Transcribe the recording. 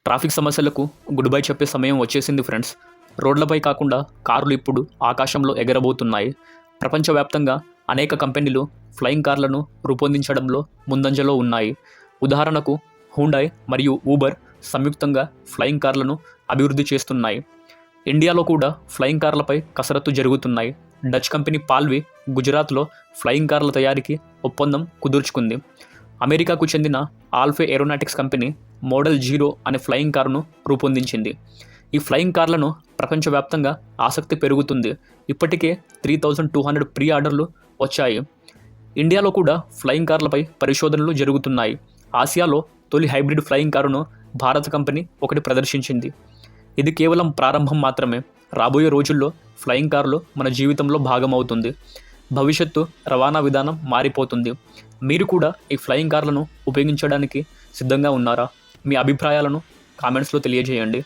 Traffic సమస్యలకు good bye చెప్పే సమయం వచ్చేసింది ఫ్రెండ్స్. రోడ్లపై కాకుండా కార్లు ఇప్పుడు ఆకాశంలో ఎగరబోతున్నాయి. ప్రపంచవ్యాప్తంగా అనేక కంపెనీలు ఫ్లయింగ్ కార్లను రూపొందించడంలో ముందంజలో ఉన్నాయి. ఉదాహరణకు హ్యుండాయ్ మరియు ఊబర్ సంయుక్తంగా ఫ్లయింగ్ కార్లను అభివృద్ధి చేస్తున్నాయి. ఇండియాలో కూడా ఫ్లయింగ్ కార్లపై కసరత్తు జరుగుతున్నాయి. డచ్ కంపెనీ పాల్వి గుజరాత్లో ఫ్లయింగ్ కార్ల తయారీకి ఒప్పందం కుదుర్చుకుంది. అమెరికాకు చెందిన ఆల్ఫే ఏరోనాటిక్స్ కంపెనీ మోడల్ 0 అనే ఫ్లయింగ్ కారును రూపొందించింది. ఈ ఫ్లయింగ్ కార్లను ప్రపంచవ్యాప్తంగా ఆసక్తి పెరుగుతుంది. ఇప్పటికే 3200 ప్రీ ఆర్డర్లు వచ్చాయి. ఇండియాలో కూడా ఫ్లయింగ్ కార్లపై పరిశోధనలు జరుగుతున్నాయి. ఆసియాలో తొలి హైబ్రిడ్ ఫ్లయింగ్ కారును భారత కంపెనీ ఒకటి ప్రదర్శించింది. ఇది కేవలం ప్రారంభం మాత్రమే. రాబోయే రోజుల్లో ఫ్లయింగ్ కార్లు మన జీవితంలో భాగమవుతుంది. భవిష్యత్తు రవాణా విధానం మారిపోతుంది. మీరు కూడా ఈ ఫ్లయింగ్ కార్లను ఉపయోగించడానికి సిద్ధంగా ఉన్నారా? మీ అభిప్రాయాలను కామెంట్స్లో తెలియజేయండి.